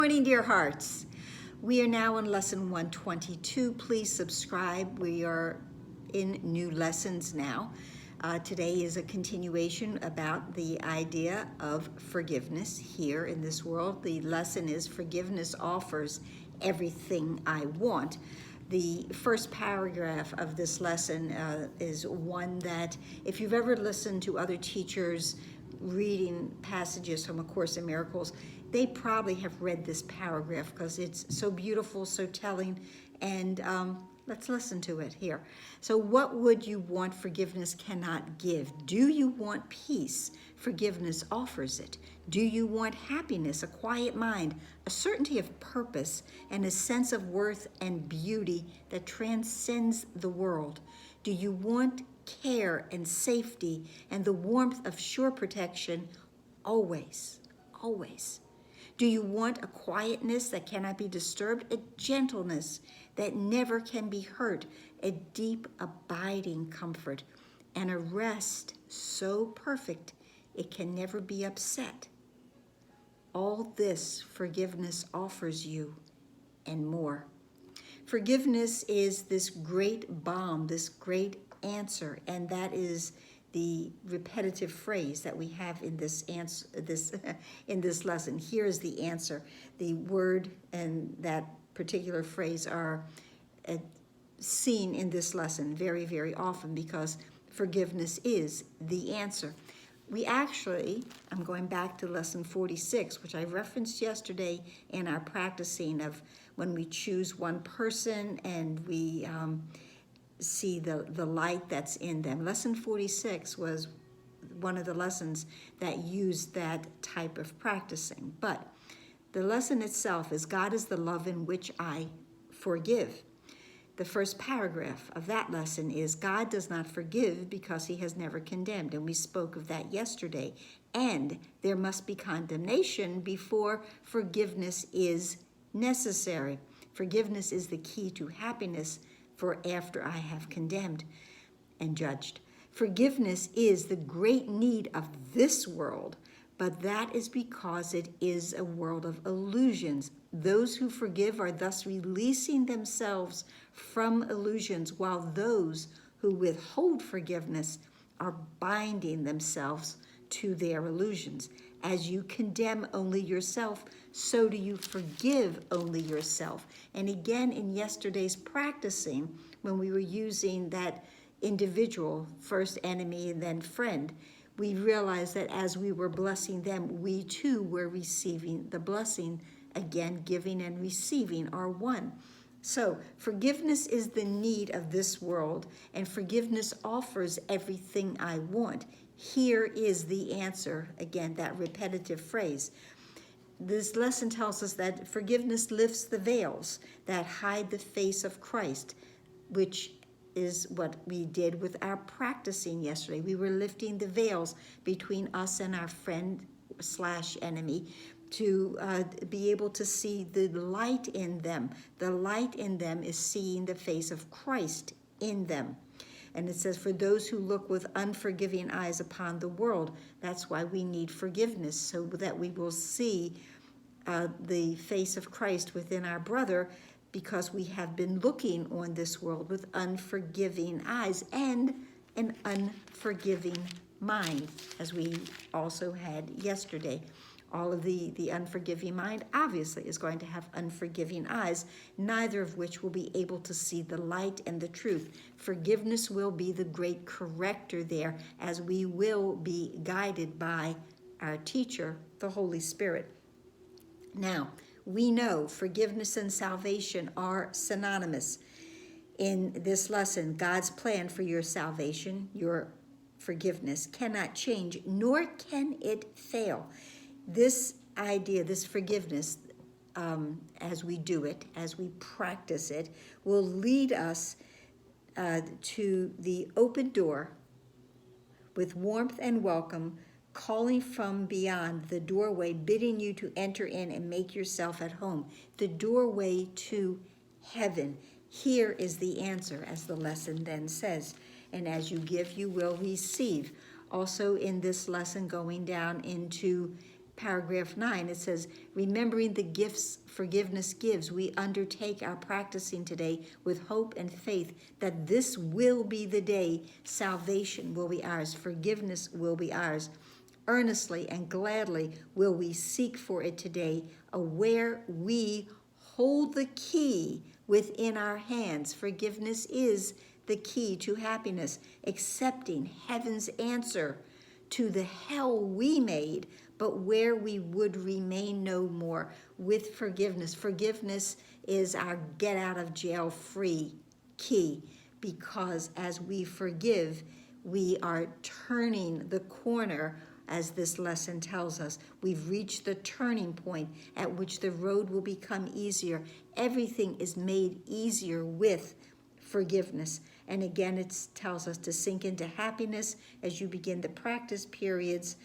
Morning, dear hearts. We are now in lesson 122. Please subscribe. We are in new lessons now. Today is a continuation about the idea of forgiveness here in this world. The lesson is forgiveness offers everything I want. The first paragraph of this lesson is one that, if you've ever listened to other teachers reading passages from A Course in Miracles, they probably have read this paragraph because it's so beautiful, so telling, and let's listen to it here. So what would you want forgiveness cannot give? Do you want peace? Forgiveness offers it. Do you want happiness, a quiet mind, a certainty of purpose, and a sense of worth and beauty that transcends the world? Do you want care and safety and the warmth of sure protection? Always, always. Do you want a quietness that cannot be disturbed, a gentleness that never can be hurt, a deep abiding comfort, and a rest so perfect it can never be upset? All this forgiveness offers you and more. Forgiveness is this great balm, this great answer, and that is the repetitive phrase that we have in this answer, in this lesson. Here is the answer. The word and that particular phrase are seen in this lesson very, very often because forgiveness is the answer. We actually, I'm going back to lesson 46, which I referenced yesterday in our practicing of when we choose one person and we see the light that's in them. Lesson 46 was one of the lessons that used that type of practicing. But the lesson itself is God is the love in which I forgive. The first paragraph of that lesson is God does not forgive because he has never condemned. And we spoke of that yesterday. And there must be condemnation before forgiveness is necessary. Forgiveness is the key to happiness for after I have condemned and judged. Forgiveness is the great need of this world, but that is because it is a world of illusions. Those who forgive are thus releasing themselves from illusions, while those who withhold forgiveness are binding themselves to their illusions. As you condemn only yourself, so do you forgive only yourself. And again, in yesterday's practicing, when we were using that individual, first enemy and then friend, we realized that as we were blessing them, we too were receiving the blessing. Again, giving and receiving are one. So forgiveness is the need of this world, and forgiveness offers everything I want. Here is the answer. Again, that repetitive phrase. This lesson tells us that forgiveness lifts the veils that hide the face of Christ, which is what we did with our practicing yesterday. We were lifting the veils between us and our friend / enemy to be able to see the light in them. The light in them is seeing the face of Christ in them. And it says, for those who look with unforgiving eyes upon the world, that's why we need forgiveness, so that we will see the face of Christ within our brother, because we have been looking on this world with unforgiving eyes and an unforgiving mind, as we also had yesterday. All of the unforgiving mind obviously is going to have unforgiving eyes, neither of which will be able to see the light and the truth. Forgiveness will be the great corrector there, as we will be guided by our teacher, the Holy Spirit. Now, we know forgiveness and salvation are synonymous. In this lesson, God's plan for your salvation, your forgiveness, cannot change, nor can it fail. This idea, this forgiveness, as we do it, as we practice it, will lead us to the open door with warmth and welcome, calling from beyond the doorway, bidding you to enter in and make yourself at home. The doorway to heaven. Here is the answer, as the lesson then says. And as you give, you will receive. Also in this lesson, going down into paragraph 9, it says, remembering the gifts forgiveness gives, we undertake our practicing today with hope and faith that this will be the day salvation will be ours, forgiveness will be ours. Earnestly and gladly will we seek for it today, aware we hold the key within our hands. Forgiveness is the key to happiness, accepting heaven's answer to the hell we made, but where we would remain no more. With forgiveness, forgiveness is our get out of jail free key, because as we forgive, we are turning the corner. As this lesson tells us, we've reached the turning point at which the road will become easier. Everything is made easier with forgiveness. And again, it tells us to sink into happiness as you begin the practice periods.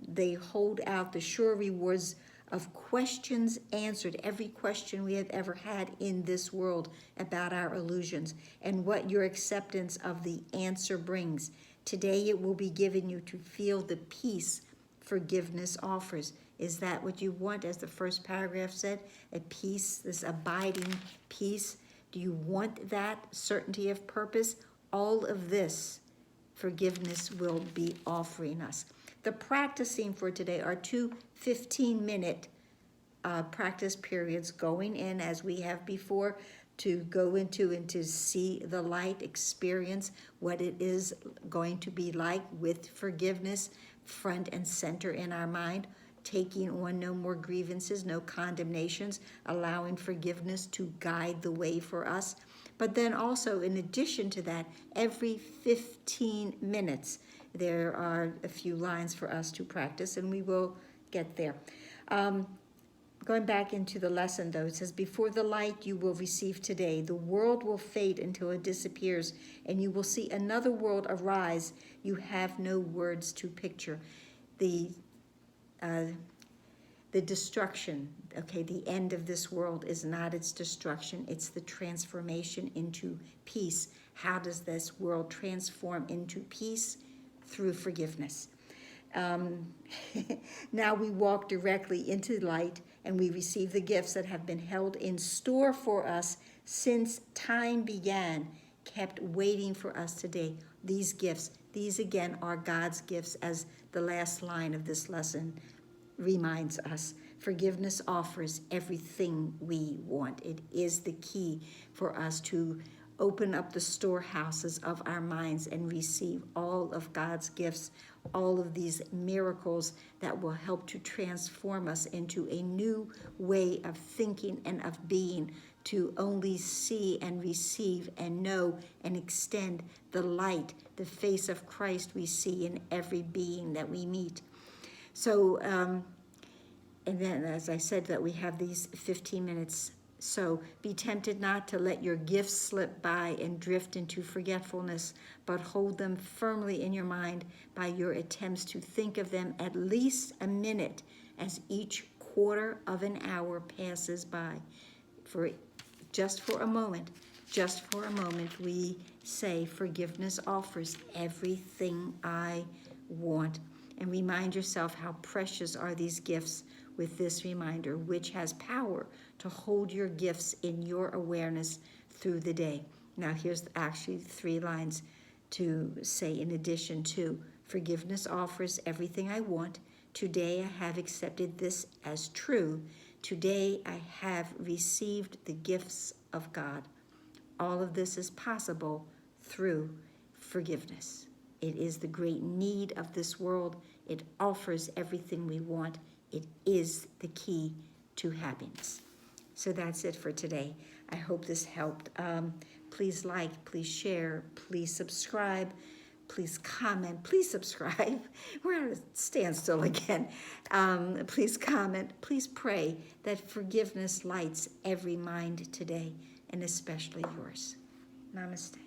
They hold out the sure rewards of questions answered, every question we have ever had in this world about our illusions, and what your acceptance of the answer brings. Today it will be given you to feel the peace forgiveness offers. Is that what you want, as the first paragraph said? A peace, this abiding peace. Do you want that certainty of purpose? All of this forgiveness will be offering us. The practicing for today are 2 15-minute practice periods, going in as we have before, to go into and to see the light, experience what it is going to be like with forgiveness front and center in our mind, taking on no more grievances, no condemnations, allowing forgiveness to guide the way for us. But then also, in addition to that, every 15 minutes, there are a few lines for us to practice, and we will get there. Going back into the lesson, though, it says, before the light you will receive today, the world will fade until it disappears, and you will see another world arise you have no words to picture. The destruction, okay, the end of this world is not its destruction, it's the transformation into peace. How does this world transform into peace? Through forgiveness. Now we walk directly into light, and we receive the gifts that have been held in store for us since time began, kept waiting for us today. These gifts, these again are God's gifts, as the last line of this lesson reminds us. Forgiveness offers everything we want. It is the key for us to open up the storehouses of our minds and receive all of God's gifts, all of these miracles that will help to transform us into a new way of thinking and of being, to only see and receive and know and extend the light, the face of Christ we see in every being that we meet. So, and then, as I said, that we have these 15 minutes. So be tempted not to let your gifts slip by and drift into forgetfulness, but hold them firmly in your mind by your attempts to think of them at least a minute as each quarter of an hour passes by. Just for a moment, we say, forgiveness offers everything I want. And remind yourself how precious are these gifts with this reminder, which has power to hold your gifts in your awareness through the day. Now here's actually 3 lines to say in addition to: forgiveness offers everything I want. Today I have accepted this as true. Today I have received the gifts of God. All of this is possible through forgiveness. It is the great need of this world. It offers everything we want. It is the key to happiness. So that's it for today. I hope this helped. Please like, please share, please subscribe, please comment, please subscribe. We're at a standstill again. Please comment, please pray that forgiveness lights every mind today, and especially yours. Namaste.